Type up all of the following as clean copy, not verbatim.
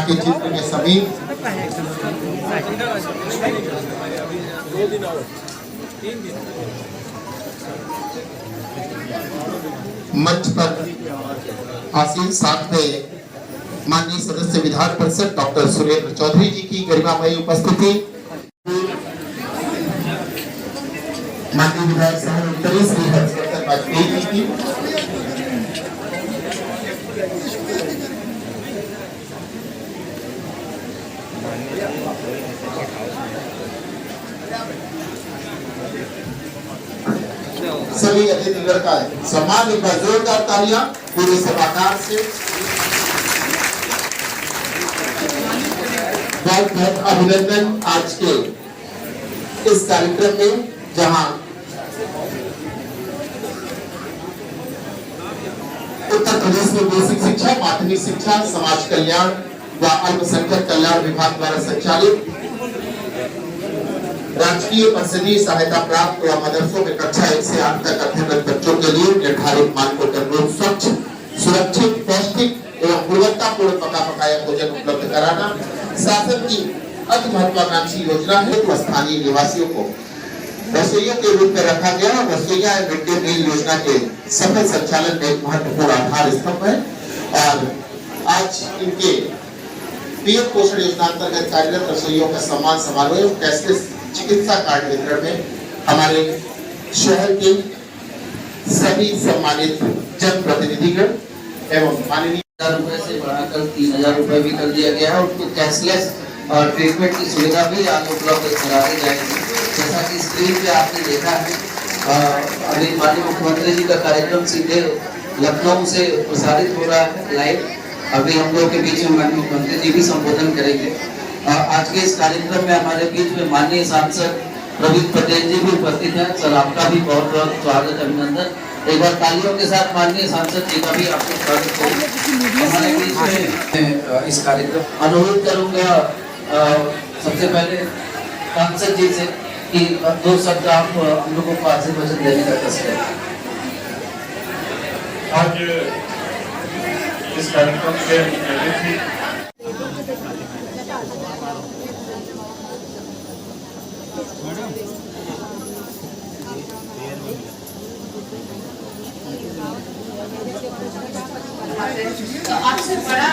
के चित्र के समीप मंच पर आसीन साथ में माननीय सदस्य विधान परिषद डॉक्टर सुरेंद्र चौधरी जी की गरिमामयी उपस्थिति, माननीय विधायक सभा उत्तरी श्री हर्षवर्धन वाजपेयी जी की, सभी अतिथिगण का सम्मान, एक बार जोरदार तालियां पूरे सभागार से। बहुत बहुत अभिनंदन आज के इस कार्यक्रम में, जहां उत्तर प्रदेश में बेसिक शिक्षा, माध्यमिक शिक्षा, समाज कल्याण व अल्पसंख्यक कल्याण विभाग द्वारा संचालित राजकीय परिषदीय सहायता प्राप्त व मदरसों में कक्षा 1 से 8 तक अध्ययनरत बच्चों के लिए निर्धारित मानकों के अनुरूप स्वच्छ, सुरक्षित, पौष्टिक एवं गुणवत्तापूर्ण पका पकाया भोजन उपलब्ध कराना शासन की अति महत्वाकांक्षी योजना है। तो स्थानीय निवासियों को रसोइयों के रूप में रखा गया और रसोइया मिड डे मील योजना के सफल संचालन में एक महत्वपूर्ण आधार स्तंभ है। और आज इनके पीएम पोषण योजना अंतर्गत कार्यरत रसोइयों का सम्मान समारोह और कैशलेस चिकित्सा कार्ड वितरण में हमारे शहर के सभी सम्मानित जनप्रतिनिधिगण एवं माननीय रुपए से बढ़ाकर 3000 रुपए भी कर दिया गया है। उनको कैशलेस और ट्रीटमेंट की सुविधा भी आगे उपलब्ध करा दी जाएगी। जैसा कि स्क्रीन पे आपने देखा है, अभी माननीय मुख्यमंत्री जी का कार्यक्रम सीधे लखनऊ से प्रसारित हो रहा है लाइव। अभी हम लोग के बीच में माननीय मुख्यमंत्री जी भी संबोधन करेंगे। आज के इस कार्यक्रम में हमारे बीच में माननीय सांसद प्रवीण पटेल जी भी उपस्थित हैं। सर, आपका भी बहुत बहुत स्वागत, अभिनंदन। एक बार तालियों के साथ माननीय सांसद जी का भी आपको स्वागत है हमारे बीच में इस कार्यक्रम। अनुरोध करूंगा सबसे पहले सांसद जी से कि 2 शब्द आप हम लोगों को आशीर्वाद देने का कष्ट करें। आज इस कार्यक्रम के तो आपसे बड़ा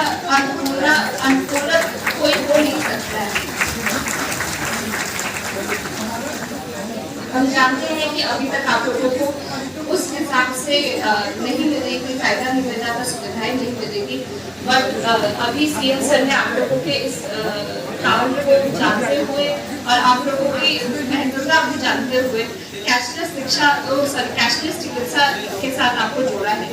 अनुकूलक कोई हो नहीं सकता है। हम जानते हैं कि अभी तक आप लोगों को उस हिसाब से नहीं मिलेगी, फायदा नहीं मिल जाता, सुविधाएं नहीं मिलेगी। बट अभी सीएम सर ने आप लोगों के इस काम को जानते हुए और आप लोगों की महत्वता भी जानते हुए कैशलेस शिक्षा और कैशलेस चिकित्सा के साथ आपको जोड़ा है।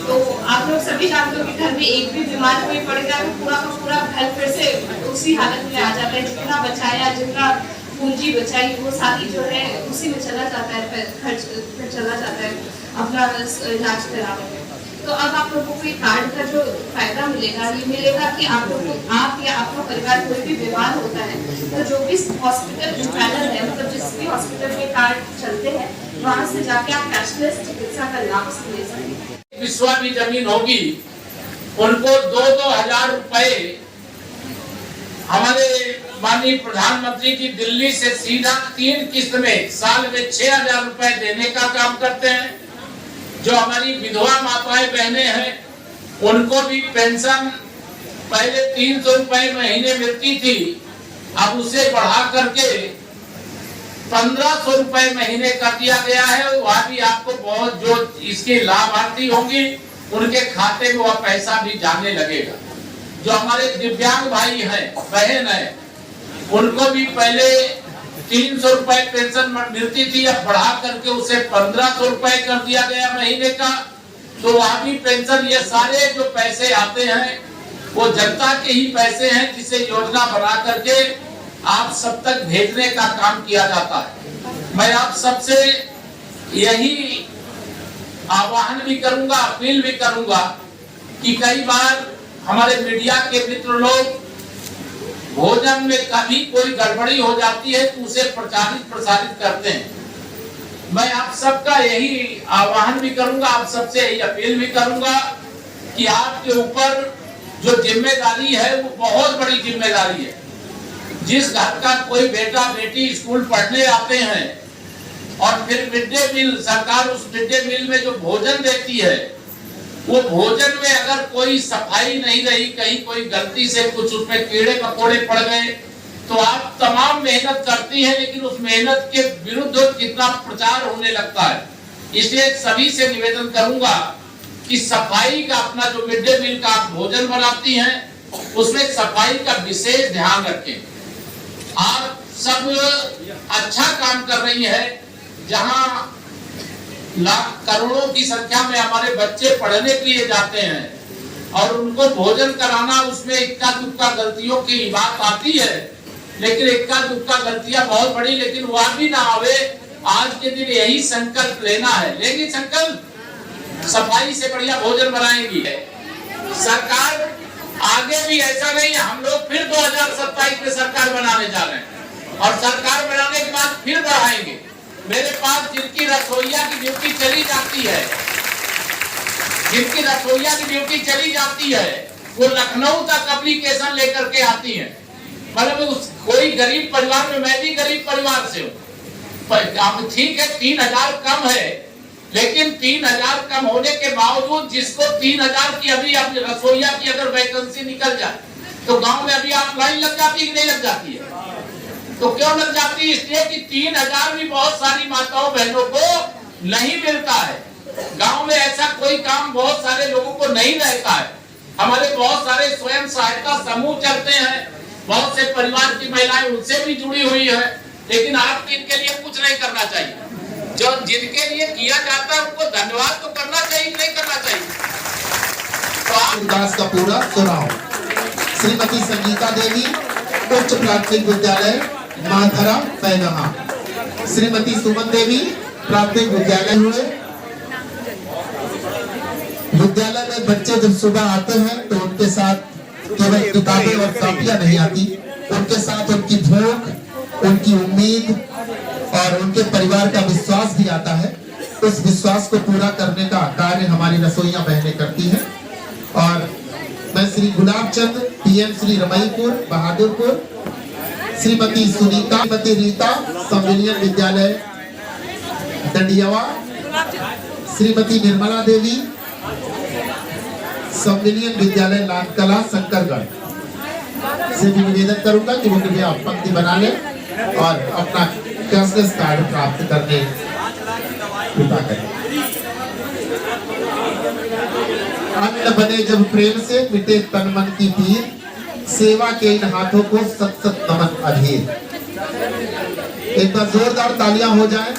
तो आप लोग सभी जानते हो कि घर में एक भी बीमार कोई पड़ेगा तो पूरा का पूरा घर फिर से उसी हालत में आ जाता है। जितना बचाया, जितना पूंजी बचाई, वो सारी जो है उसी में चला जाता है, खर्च चला जाता है अपना इलाज कराने में। तो अब आप लोगों को कार्ड का जो फायदा मिलेगा, ये मिलेगा कि आप लोग को, आप या आपका परिवार कोई भी बीमार होता है तो जो भी हॉस्पिटल पैनल है, मतलब जिस भी हॉस्पिटल में कार्ड चलते हैं, वहाँ से जाके आप कैशलेस चिकित्सा का लाभ ले सकते। विश्वा भी जमीन होगी, उनको 2-2 हजार रुपए हमारे माननीय प्रधानमंत्री की दिल्ली से सीधा 3 किस्त में साल में 6000 रुपए देने का काम करते हैं। जो हमारी विधवा माताएं बहनें हैं, उनको भी पेंशन पहले 300 रुपए महीने मिलती थी, अब उसे बढ़ा करके 1500 रुपए महीने कर दिया गया है। वह भी आपको बहुत जो इसके लाभार्थी होंगी उनके खाते में वह पैसा भी जाने लगेगा। जो हमारे दिव्यांग भाई हैं, बहन हैं, उनको भी पहले 300 रुपए पेंशन मिलती थी, अब बढ़ा करके उसे 1500 रुपए कर दिया गया महीने का। तो वहाँ भी पेंशन, ये सारे जो पैसे आते हैं वो जनता के ही पैसे हैं, जिसे योजना बना करके आप सब तक भेजने का काम किया जाता है। मैं आप सबसे यही आह्वान भी करूंगा, अपील भी करूंगा कि कई बार हमारे मीडिया के मित्र लोग भोजन में कभी कोई गड़बड़ी हो जाती है तो उसे प्रसारित करते हैं। मैं आप सबका यही आह्वान भी करूंगा, आप सबसे यही अपील भी करूंगा कि आपके ऊपर जो जिम्मेदारी है वो बहुत बड़ी जिम्मेदारी है। जिस घर का कोई बेटा बेटी स्कूल पढ़ने आते हैं और फिर मिड डे मील, सरकार उस मिड डे मील में जो भोजन देती है, वो भोजन में अगर कोई सफाई नहीं रही, कहीं कोई गलती से कुछ उसमें कीड़े मकोड़े पड़ गए, तो आप तमाम मेहनत करती हैं, लेकिन उस मेहनत के विरुद्ध कितना प्रचार होने लगता है। इसलिए सभी से निवेदन करूंगा कि सफाई का, अपना जो मिड डे मील का आप भोजन बनाती हैं उसमें सफाई का विशेष ध्यान रखें। आप सब अच्छा काम कर रही है। जहां लाख करोड़ों की संख्या में हमारे बच्चे पढ़ने के लिए जाते हैं और उनको भोजन कराना, उसमें इक्का दुक्का गलतियों की बात आती है, लेकिन इक्का दुक्का गलतियां बहुत बड़ी, लेकिन वह भी ना आवे। आज के दिन यही संकल्प लेना है, लेकिन संकल्प सफाई से बढ़िया भोजन बनाएंगी। सरकार आगे भी ऐसा नहीं है, हम लोग फिर 2027 में सरकार बनाने जा रहे हैं और सरकार बनाने के बाद फिर बढ़ाएंगे। मेरे पास जिनकी रसोइया की ड्यूटी चली जाती है, जिनकी रसोइया की ड्यूटी चली जाती है, वो लखनऊ तक एप्लीकेशन लेकर के आती हैं। मतलब कोई गरीब परिवार में, मैं भी गरीब परिवार से हूँ, ठीक है 3000 कम है, लेकिन 3000 कम होने के बावजूद जिसको 3000 की अभी रसोइया की अगर वैकेंसी निकल जाए तो गांव में अभी आप लाइन लग जाती है कि नहीं लग जाती है? तो क्यों लग जाती है? इसलिए कि 3000 भी बहुत सारी माताओं बहनों को नहीं मिलता है। गांव में ऐसा कोई काम बहुत सारे लोगों को नहीं रहता है। हमारे बहुत सारे स्वयं सहायता समूह चलते हैं, बहुत से परिवार की महिलाएं उनसे भी जुड़ी हुई है, लेकिन आप इनके लिए कुछ नहीं करना चाहिए। जो जिनके लिए किया जाता है उनको धन्यवाद तो करना चाहिए, नहीं करना चाहिए। तो आप विकास का पूरा चुनाव श्रीमती संगीता देवी, उच्च प्राथमिक विद्यालय माधरा पैनहा, श्रीमती सुमन देवी, प्राथमिक विद्यालय हुए। विद्यालय में बच्चे जब सुबह आते हैं तो उनके साथ केवल किताबें और कापियां नहीं आती, उनके साथ उनकी भूख, उनकी उम्मीद और उनके परिवार का विश्वास भी आता है। उस विश्वास को पूरा करने का कार्य हमारी रसोइयां बहनें करती हैं। और मैं श्री गुलाब चंद, पीएम श्री रमईपुर बहादुरपुर, श्रीमती सुनीता, श्रीमती रीता, संविलियन विद्यालय दंडियावा, श्रीमती निर्मला देवी, संविलियन विद्यालय लालकला शंकरगढ़ से भी निवेदन करूंगा कि वो कृपया पंक्ति बना लें और अपना कैशलेस कार्ड प्राप्त करने कृपा करें। अन्न बने जब प्रेम से, मिटे तन मन की पीर, सेवा के इन हाथों को सत सत नमन अधीर। एक बार जोरदार तालियां हो जाए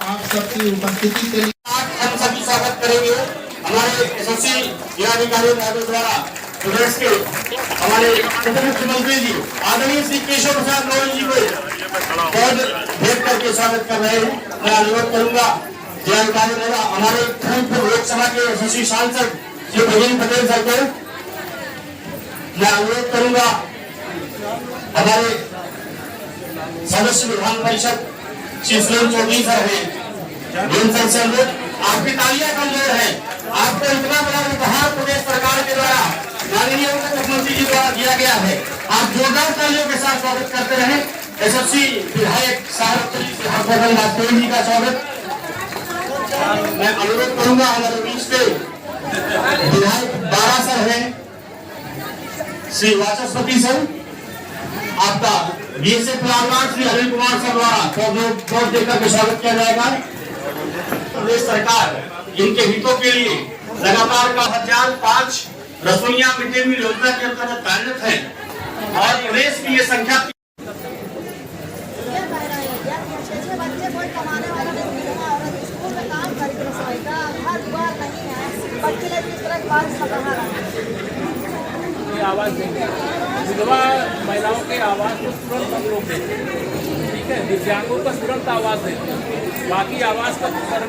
आप सबकी उपस्थिति के लिए। हम सभी स्वागत करेंगे हमारे एसएससी जिलाधिकारी महोदय द्वारा प्रदेश के हमारे उप मुख्यमंत्री जी आदरणीय श्री केशव प्रसाद मौर्य जी को पद भेंट करके स्वागत कर रहे हैं। मैं अनुरोध करूंगा जिलाधिकारी द्वारा हमारे फूलपुर लोकसभा के एसएससी सांसद श्री भगीन पटेल सर को, मैं अनुरोध करूंगा हमारे सदस्य विधान परिषद श्री सुरेंद्र चौधरी सर है, आपकी तालियां कमजोर है। आपको इतना बड़ा उपहार प्रदेश सरकार के द्वारा माननीय मुख्यमंत्री जी द्वारा दिया गया है, आप जोरदार तालियों के साथ स्वागत करते रहे। एसएससी विधायक हर्षवर्धन वाजपेयी जी का स्वागत। मैं अनुरोध करूंगा हमारे बीच पे विधायक बारासर है श्री वाचस्पति सर, आपका बीएसएफ लालवाड़ श्री अनिल कुमार सर द्वारा वोट देकर के स्वागत किया जाएगा। प्रदेश सरकार इनके हितों के लिए लगातार 1005 रसोइयां मिड डे मील योजना के अंतर्गत कार्यरत है और प्रदेश की ये संख्या आवाज देंगे, विधवा महिलाओं के आवाज को तुरंत हम लोग देंगे, ठीक है, दिव्यांगों का तुरंत आवाज देंगे, बाकी आवाज का